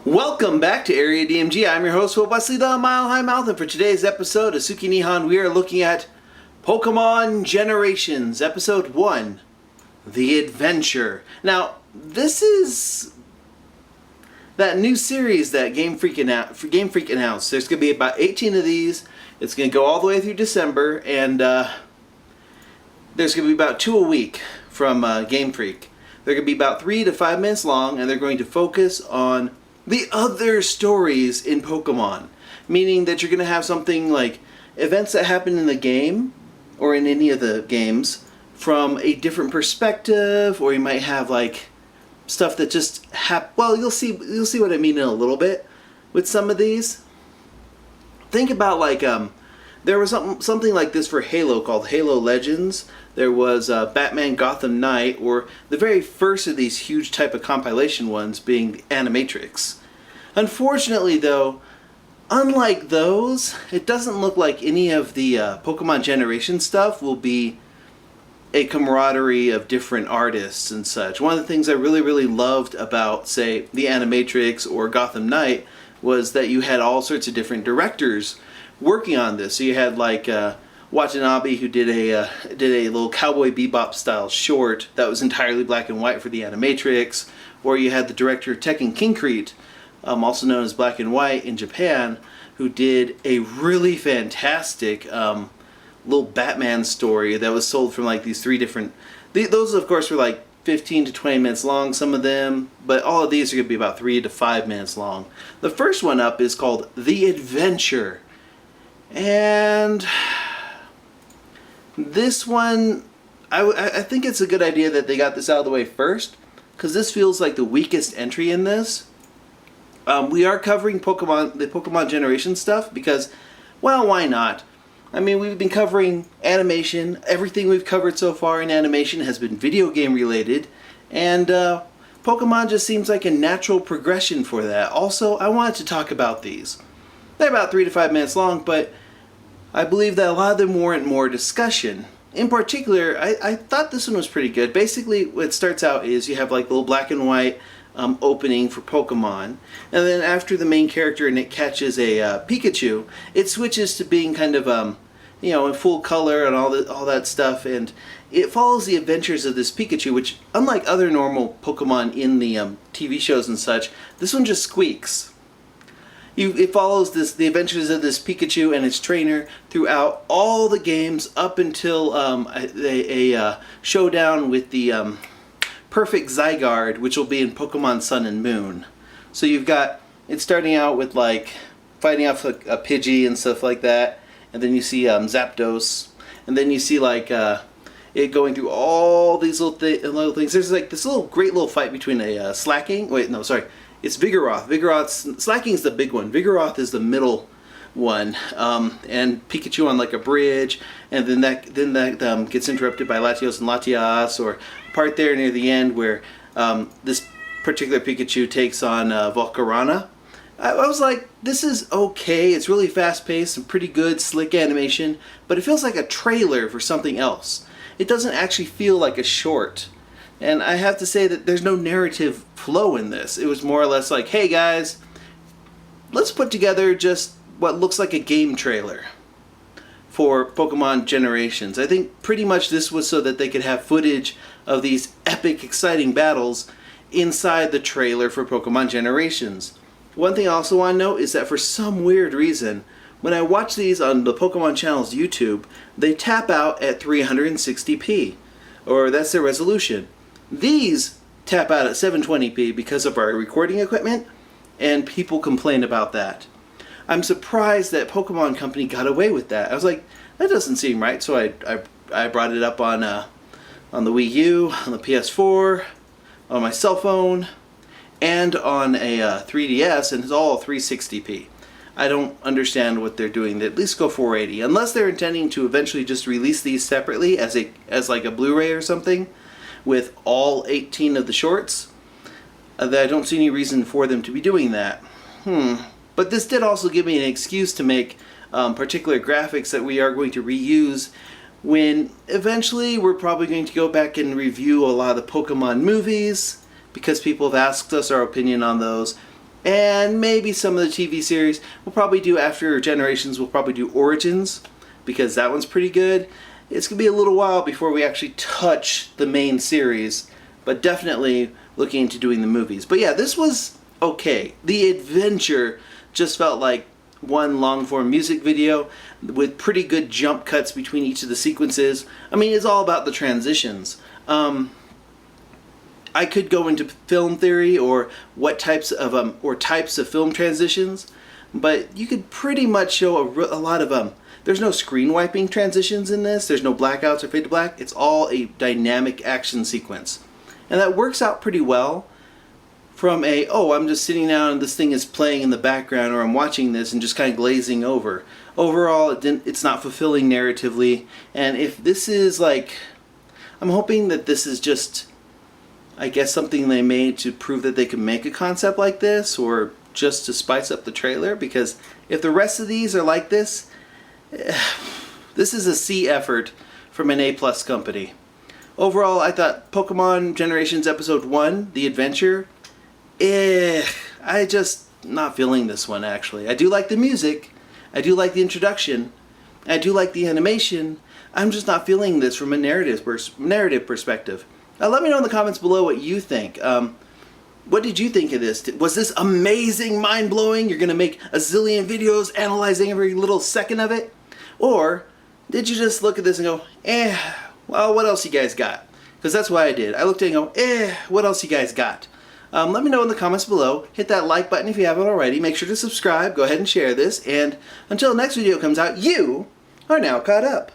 Welcome back to Area DMG. I'm your host, Will Wesley the Mile High Mouth, and for today's episode of Suki Nihon, we are looking at Pokemon Generations, Episode 1, The Adventure. Now, this is that new series that Game Freak announced. There's going to be about 18 of these. It's going to go all the way through December, and there's going to be about 2 a week from Game Freak. They're going to be about 3 to 5 minutes long, and they're going to focus on the other stories in Pokemon. Meaning that you're going to have something like events that happen in the game, or in any of the games, from a different perspective, or you might have like stuff that just well, you'll see what I mean in a little bit with some of these. Think about like there was something like this for Halo called Halo Legends. There was Batman Gotham Knight, or the very first of these huge type of compilation ones being the Animatrix. Unfortunately though, unlike those, it doesn't look like any of the Pokemon Generation stuff will be a camaraderie of different artists and such. One of the things I really loved about, say, the Animatrix or Gotham Knight was that you had all sorts of different directors working on this. So you had like Watanabe, who did a little Cowboy Bebop style short that was entirely black and white for the Animatrix, or you had the director of Tekken Kincrete, also known as Black and White in Japan, who did a really fantastic little Batman story that was sold from like these 3 different. Those of course were like 15 to 20 minutes long, some of them, but all of these are going to be about 3 to 5 minutes long. The first one up is called The Adventure. And this one, I think it's a good idea that they got this out of the way first, because this feels like the weakest entry in this. We are covering the Pokemon Generation stuff because, well, why not? I mean, we've been covering animation. Everything we've covered so far in animation has been video game related, and Pokemon just seems like a natural progression for that. Also, I wanted to talk about these. They're about 3 to 5 minutes long, but I believe that a lot of them warrant more discussion. In particular, I thought this one was pretty good. Basically, what it starts out is you have like little black and white opening for Pokemon, and then after the main character and it catches a Pikachu, it switches to being kind of in full color and all that stuff, and it follows the adventures of this Pikachu, which, unlike other normal Pokemon in the TV shows and such, this one just squeaks. It follows the adventures of this Pikachu and its trainer throughout all the games up until a showdown with the perfect Zygarde, which will be in Pokemon Sun and Moon. So you've got it starting out with like fighting off a Pidgey and stuff like that, and then you see Zapdos, and then you see like it going through all these little things. There's like this great little fight between a Slacking. Wait, no, sorry. It's Vigoroth. Slacking's the big one. Vigoroth is the middle one, and Pikachu on like a bridge, and then that gets interrupted by Latios and Latias, or a part there near the end where this particular Pikachu takes on Volcarona. I was like, this is okay. It's really fast-paced and pretty good, slick animation, but it feels like a trailer for something else. It doesn't actually feel like a short. And I have to say that there's no narrative flow in this. It was more or less like, hey guys, let's put together just what looks like a game trailer for Pokemon Generations. I think pretty much this was so that they could have footage of these epic, exciting battles inside the trailer for Pokemon Generations. One thing I also want to note is that for some weird reason, when I watch these on the Pokemon channel's YouTube, they tap out at 360p, or that's their resolution. These tap out at 720p because of our recording equipment, and people complain about that. I'm surprised that Pokemon Company got away with that. I was like, that doesn't seem right, so I brought it up on the Wii U, on the PS4, on my cell phone, and on a 3DS, and it's all 360p. I don't understand what they're doing. They at least go 480, unless they're intending to eventually just release these separately as like a Blu-ray or something, with all 18 of the shorts. I don't see any reason for them to be doing that. But this did also give me an excuse to make particular graphics that we are going to reuse when eventually we're probably going to go back and review a lot of the Pokemon movies, because people have asked us our opinion on those. and maybe some of the TV series. We'll probably do, after Generations, we'll probably do Origins, because that one's pretty good. It's going to be a little while before we actually touch the main series, but definitely looking into doing the movies. But yeah, this was okay. The adventure just felt like one long-form music video with pretty good jump cuts between each of the sequences. I mean, it's all about the transitions. I could go into film theory or what types of film transitions, but you could pretty much show a lot of there's no screen wiping transitions in this. There's no blackouts or fade to black. It's all a dynamic action sequence, and that works out pretty well. From I'm just sitting down and this thing is playing in the background, or I'm watching this and just kind of glazing over. Overall, it's not fulfilling narratively, and if this is like, I'm hoping that this is just, I guess, something they made to prove that they could make a concept like this, or just to spice up the trailer, because if the rest of these are like this, this is a C effort from an A+ company. Overall, I thought Pokemon Generations Episode 1, The Adventure, I just not feeling this one, actually. I do like the music, I do like the introduction, I do like the animation. I'm just not feeling this from a narrative perspective. Let me know in the comments below what you think. What did you think of this? Was this amazing, mind-blowing? You're going to make a zillion videos analyzing every little second of it? Or did you just look at this and go, well, what else you guys got? Because that's what I did. I looked at it and go, what else you guys got? Let me know in the comments below. Hit that like button if you haven't already. Make sure to subscribe. Go ahead and share this. And until the next video comes out, you are now caught up.